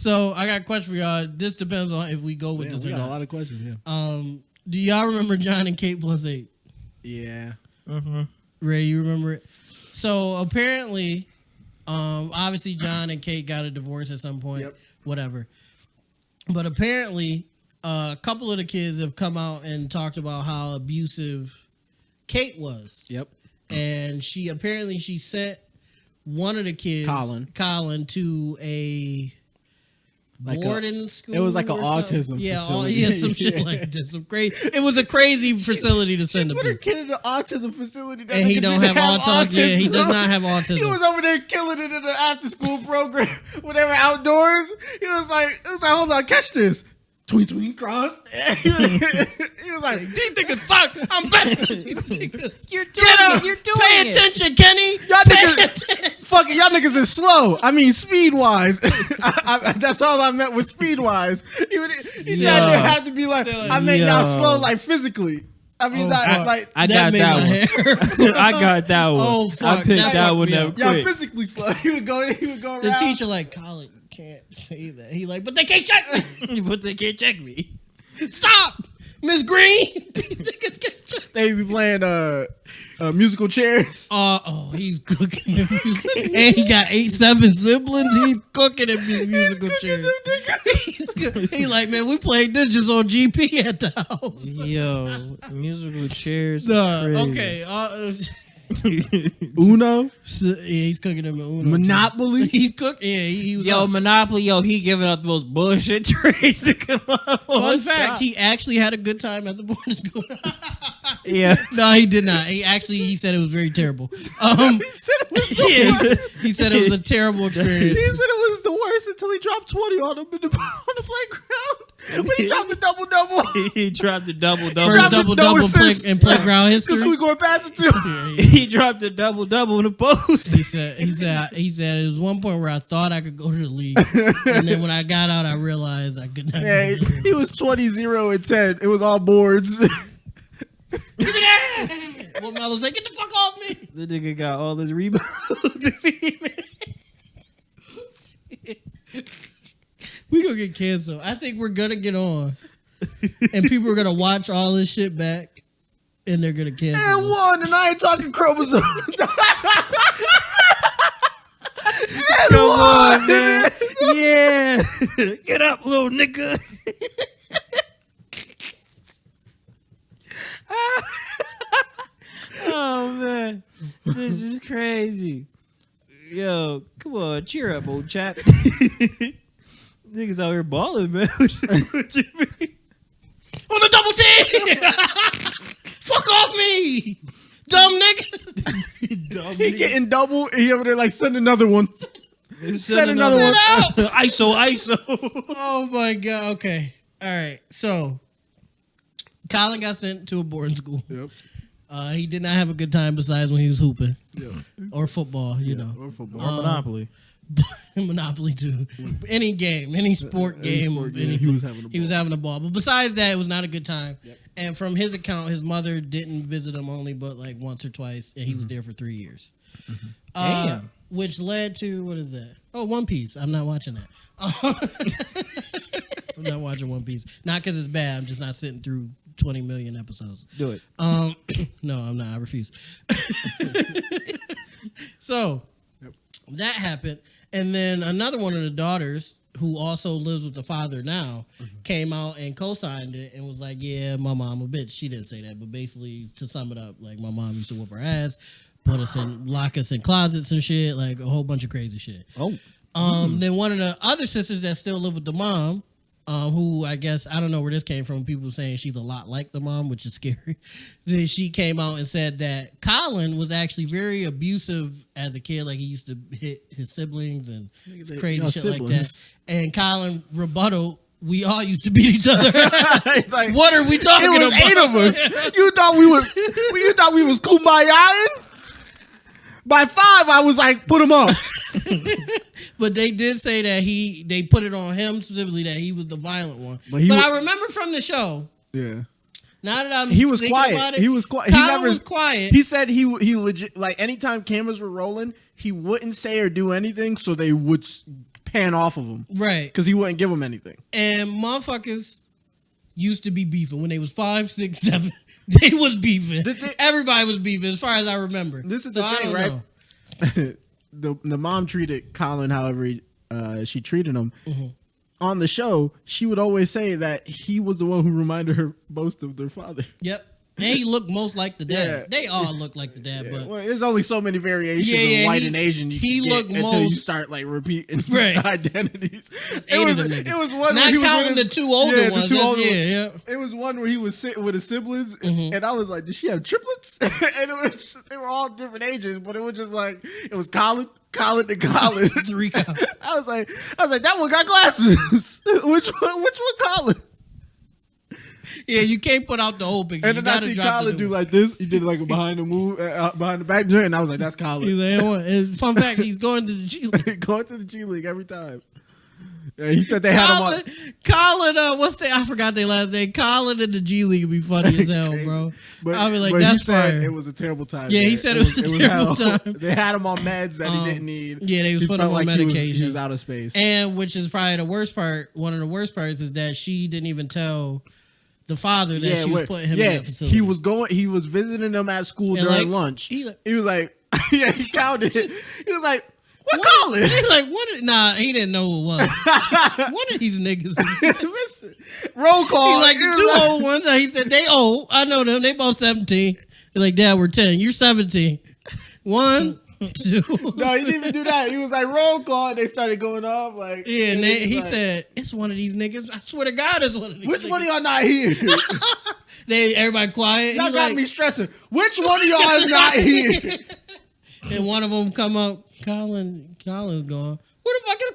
So I got a question for y'all. This depends on if we go with this or we got not. a lot of questions. Yeah. Do y'all remember John and Kate +8? Yeah. Ray, you remember it? So apparently, obviously John and Kate got a divorce at some point. Yep. Whatever. But apparently, a couple of the kids have come out and talked about how abusive Kate was. Yep. And she sent one of the kids, Colin, to a boarding school. It was like an autism facility. Yeah, some shit like this. Some crazy. It was a crazy facility to send him Put to. a kid in an autism facility. And he don't have autism. Yeah, he does not have autism. He was over there killing it in the after school program when they were outdoors. It was like, hold on, catch this. Tween, tween, cross. He was like, these niggas suck. I'm better. You're doing Pay attention, Kenny. Y'all niggas, fuck it, y'all niggas is slow. I mean, speed wise. That's all I meant with speed wise. He tried to have to be like, I meant y'all slow, like physically. I mean, like I got that one. I got that one. Oh fuck, I picked that one up y'all quick. physically slow. He would go around. The teacher like, Colin, you can't say that. He like, but they can't check me. But they can't check me. Stop, Miss Green. They be playing musical chairs. He's cooking. And he got 7 siblings. He's cooking in his musical chairs. He like, man, we played this just on GP at the house. Yo, musical chairs. Okay. Uno. So, yeah, he's cooking him in Uno. Monopoly. He's cooking. Yeah, he was. Yo, Monopoly. Yo, he giving up the most bullshit trades to come up. Fun fact: he actually had a good time at the boarding school. Yeah. No, he did not. He said it was very terrible. He said it was the worst. He said it was a terrible experience. He said it was the worst until he dropped 20 on him on the playground. When he dropped the double. He dropped a double. First double in playground history. That's who we going past it to. He dropped a double in the post. He said it was one point where I thought I could go to the league, and then when I got out, I realized I could not. Yeah, he was 20-0-10. It was all boards. Give me that! Well, Melo said, "Get the fuck off me!" The nigga got all his rebounds. We gonna get canceled. I think we're gonna get on, and people are gonna watch all this shit back, and they're gonna cancel. And one, and I ain't talking chromosomes. Come on, man. Yeah. Get up, little nigga. Oh, man. This is crazy. Yo, come on. Cheer up, old chap. Niggas out here balling, man. What you mean? On the double team! Fuck off me! Dumb nigga! He getting double, and he over there like, send another one. Send another one. ISO. Oh my god, okay. Alright, so Colin got sent to a boarding school. Yep. He did not have a good time besides when he was hooping. Yeah. Or football, you know. Or football. Or Monopoly. Monopoly too. Any game, any sport game. He was having a ball. He was having a ball. But besides that, it was not a good time. Yep. And from his account, his mother didn't visit him only but like once or twice, and he was there for 3 years. Damn. Which led to, what is that? Oh, One Piece. I'm not watching that. I'm not watching One Piece. Not because it's bad. I'm just not sitting through 20 million episodes. Do it. No, I'm not. I refuse. So that happened. And then another one of the daughters, who also lives with the father now, came out and co-signed it and was like, yeah, my mom a bitch. She didn't say that, but basically, to sum it up, like, my mom used to whoop her ass, lock us in closets and shit, like a whole bunch of crazy shit. Oh. Then one of the other sisters that still live with the mom, who I guess, I don't know where this came from, people saying she's a lot like the mom, which is scary. Then she came out and said that Colin was actually very abusive as a kid, like he used to hit his siblings and crazy shit like that. And Colin rebutted, we all used to beat each other. Like, what are we talking about? It was 8 of us. You thought we was kumbaya? By 5, I was like, put him up. But they did say that they put it on him specifically that he was the violent one. But I remember from the show. Yeah. Now that he was quiet. About it, he was quiet. Colin was quiet. He said he legit, like, anytime cameras were rolling, he wouldn't say or do anything, so they would pan off of him. Right. Because he wouldn't give him anything. And motherfuckers used to be beefing when they was 5, 6, 7. They was beefing. Everybody was beefing, as far as I remember. This is so the thing, right? the mom treated Colin however she treated him. Mm-hmm. On the show, she would always say that he was the one who reminded her most of their father. Yep. And he looked most like the dad. Yeah. They all look like the dad, but well, there's only so many variations of white and Asian you can get until you start like repeating identities. It was one not where he counting was the two older ones. It was one where he was sitting with his siblings, and I was like, "Did she have triplets?" And they were all different ages, but it was just like it was Colin to Colin. 3 Colin. I was like, that one got glasses. Which one, Colin? Yeah, you can't put out the whole picture. And then I see Colin do like this. He did like a behind the back joint, and I was like, "That's Colin." He's like, fun fact, he's going to the G League. Going to the G League every time. Yeah, he said they had him on. Colin, I forgot their last name. Colin in the G League would be funny as hell, bro. I was like, that's fire. It was a terrible time. Yeah, he said it was a terrible time. They had him on meds that he didn't need. Yeah, they was putting him on medication. He was out of space. And which is probably the worst part. One of the worst parts is that she didn't even tell the father that she was putting him in that facility. He was visiting them at school during lunch. He was like, yeah, he counted it. He was like, what Colin? He's like, nah, he didn't know who it was. One of these niggas. Listen, roll call. He's like, the two old ones. He said, they old. I know them. They both 17. He's like, Dad, we're 10. You're 17. 1, 2. No, he didn't even do that. He was like, roll call. And they started going off. Like, yeah, and he said, it's one of these niggas. I swear to God, it's one of these Which niggas. one of y'all not here? Everybody quiet. Y'all got me stressing. Which one of y'all is not here? And one of them come up. Colin's gone. Where the fuck is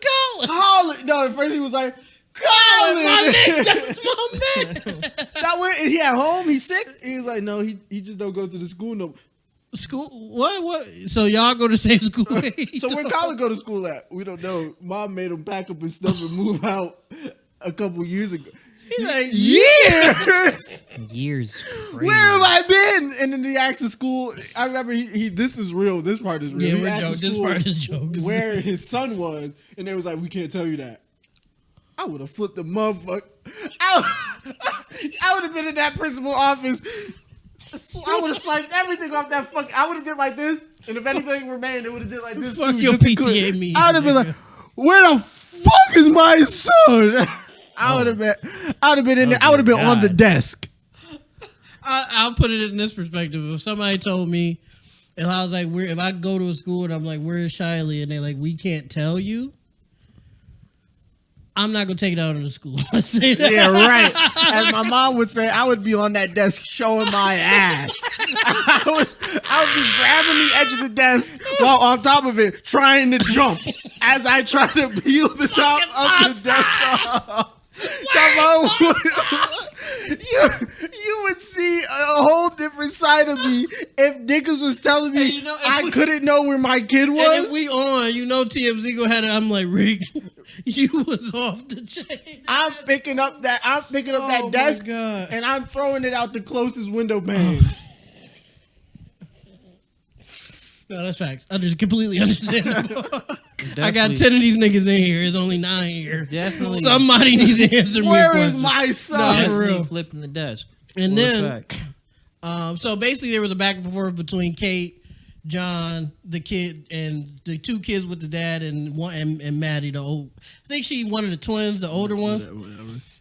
Colin? No, at first he was like, Colin, my nigga, that's my man. That way, he at home, he's sick. He was like, no, he just don't go to the school no. School? What? So y'all go to the same school? So where Colin go to school at? We don't know. Mom made him pack up his stuff and move out a couple years ago. He's like, years. Crazy. Where have I been? And then he asked the school. I remember he this is real. This part is real. Yeah, this part is jokes. Where his son was, and they was like, we can't tell you that. I would have flipped the motherfucker. I would have been in that principal office. I would have swiped everything off that fuck. I would have did like this, and if anything remained, it would have did like this. Fuck your PTA meeting. I would have been like, where the fuck is my son? I would have been in there. I would have been on the desk. I'll put it in this perspective. If somebody told me, if I was like, if I go to a school and I'm like, where's Shiley? And they're like, we can't tell you. I'm not gonna take it out of the school. Say that. Yeah, right. As my mom would say, I would be on that desk showing my ass. I would be grabbing the edge of the desk while on top of it trying to jump as I try to peel the top of the desk off. You would see a whole different side of me if niggas was telling me I couldn't know where my kid was. And if we on, TMZ go ahead and I'm like, Rick, you was off the chain. I'm picking up that desk and I'm throwing it out the closest window pane. No, that's facts. I just completely understand. I got 10 of these niggas in here. There's only 9 here. Definitely. Somebody needs to answer me. Where is my son? No, for real. Flipping the desk. And then, so basically there was a back and forth between Kate, John, the kid, and the 2 kids with the dad, and Maddie, the old. I think she one of the twins, the older ones.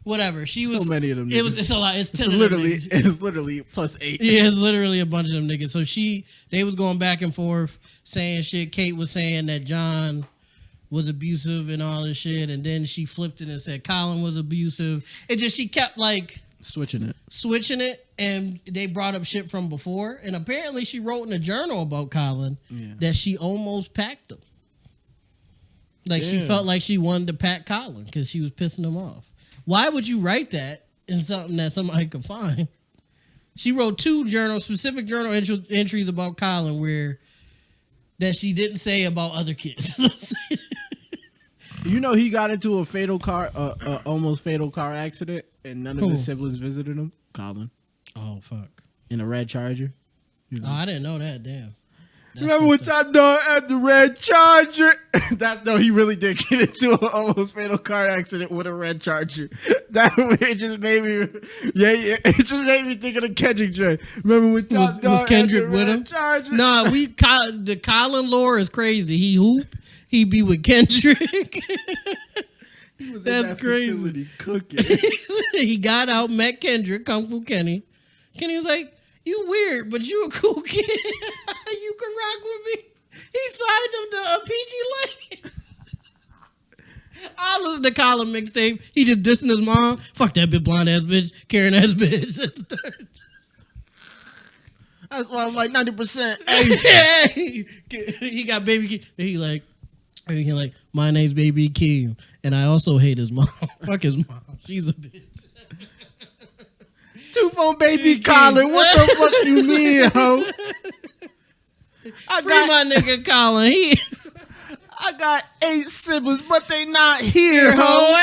Whatever. She was so many of them. Niggas. It's a lot. It's 10 It's literally plus 8. Yeah, it's literally a bunch of them niggas. So they was going back and forth saying shit. Kate was saying that John was abusive and all this shit, and then she flipped it and said Colin was abusive. She kept like switching it, and they brought up shit from before, and apparently she wrote in a journal about Colin that she almost packed him. Like she felt like she wanted to pack Colin because she was pissing him off. Why would you write that in something that somebody could find? She wrote 2 specific journal entries about Colin that she didn't say about other kids. He got into a fatal almost fatal car accident, and none of his siblings visited him. Colin. Oh fuck. In a red Charger. I didn't know that. Damn. Remember when Top Dog had the red Charger? No, he really did get into an almost fatal car accident with a red Charger. It just made me, it just made me think of the Kendrick joint. Remember when Top Dog was Kendrick had the with red him? Charger? Nah, the Colin lore is crazy. He hoop, he be with Kendrick. He was That's in that crazy. facility cooking. He got out, met Kendrick, Kung Fu Kenny. Kenny was like, "You weird, but you a cool kid. You can rock with me." He signed him to a PG Lane. I listened to Colin mixtape. He just dissing his mom. Fuck that bitch, blonde ass bitch, Karen ass bitch. That's why I'm like 90%. Hey, he got baby Keem. He like, my name's Baby Keem, and I also hate his mom. Fuck his mom. She's a bitch. Two-phone baby Colin. What the fuck you mean, ho? Free my nigga Colin. I got 8 siblings, but they not here, ho.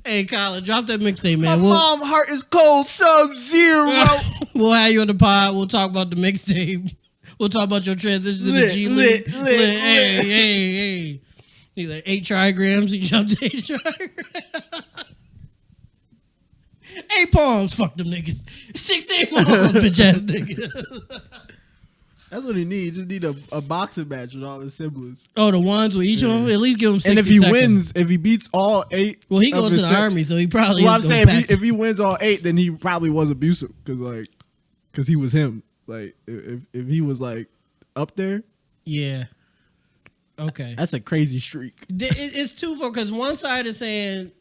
Hey, Colin, drop that mixtape, My man. mom heart is cold, Sub-Zero. We'll have you on the pod. We'll talk about the mixtape. We'll talk about your transition to the G League. Lit. Hey. He's like 8 trigrams. He jumped 8 trigrams. 8 palms. Fuck them niggas. 16 palms, bitch ass niggas. That's what he needs. Just need a boxing match with all his siblings. Oh, the ones with each of them? At least give him 60 And if he seconds. wins, if he beats all 8. Well, he goes to the army, so he probably. Well, I'm saying if he wins all 8, then he probably was abusive because he was him. Like if he was like up there, yeah. Okay, that's a crazy streak. It's twofold because one side is saying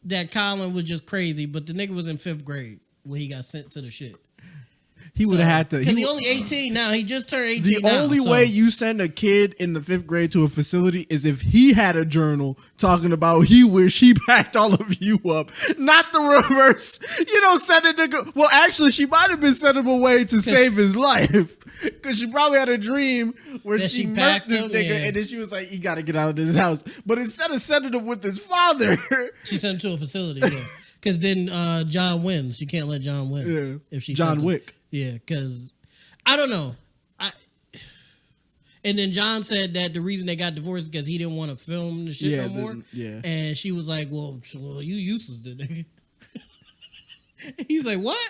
that Colin was just crazy, but the nigga was in 5th grade when he got sent to the shit. He would have had to. Because he's only 18 now. He just turned 18 The only way you send a kid in the 5th grade to a facility is if he had a journal talking about he wished he backed all of you up. Not the reverse. You don't send a nigga. Well, actually, she might have been sending him away to save his life. Because she probably had a dream where she murked this nigga and then she was like, you got to get out of this house. But instead of sending him with his father, she sent him to a facility. Yeah. Because then John wins. You can't let John win. Yeah. If she John Wick. Yeah, because I don't know. And then John said that the reason they got divorced is because he didn't want to film the shit no more. Yeah. And she was like, well, you useless, then, nigga. He's like, what?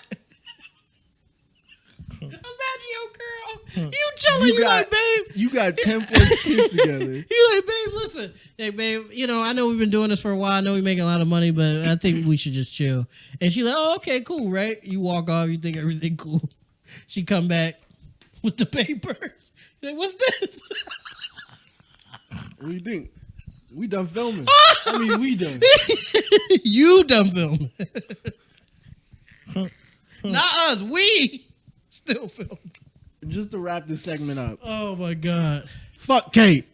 Imagine your girl. You chilling. Like, babe. You got 10 plus kids together. You like, babe, listen. Hey, babe, I know we've been doing this for a while. I know we making a lot of money, but I think we should just chill. And she's like, oh, okay, cool, right? You walk off. You think everything cool. She come back with the papers. You're like, what's this? What do you think? We done filming. I mean, we done. You done filming. Not us. We still filming. Just to wrap this segment up. Oh, my God. Fuck Kate.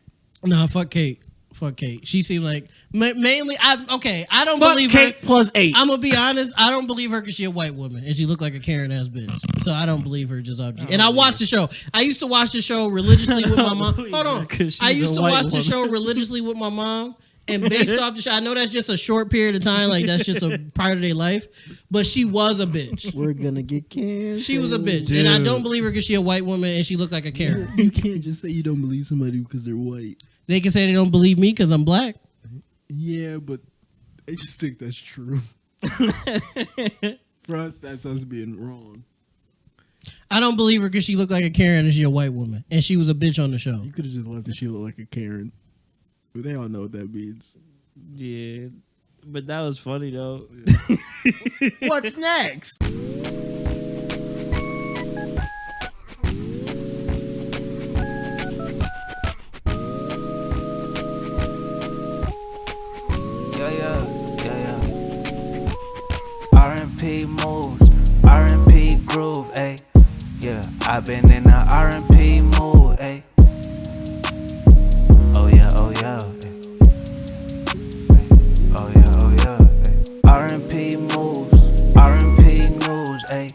Nah, fuck Kate. Fuck Kate. She seemed like mainly. I don't Fuck believe Kate her. plus 8. I'm gonna be honest. I don't believe her because she a white woman and she looked like a Karen ass bitch. So I don't believe her just object. And I watched the show. I used to watch the show religiously with my mom. Hold on. I used to watch the show religiously with my mom. And based off the show, I know that's just a short period of time. Like that's just a part of their life. But she was a bitch. We're gonna get canceled. She was a bitch, dude. And I don't believe her because she a white woman and she looked like a Karen. You can't just say you don't believe somebody because they're white. They can say they don't believe me because I'm black. Yeah, but I just think that's true. For us, that's us being wrong. I don't believe her because she looked like a Karen and she a white woman. And she was a bitch on the show. You could have just left that she look like a Karen. But they all know what that means. Yeah. But that was funny, though. Yeah. What's next? R&P moves, R&P groove, ayy. Yeah, I've been in the R&P mood, ayy. Oh yeah, ayy. Oh yeah, ayy. R&P moves, R&P news, ayy.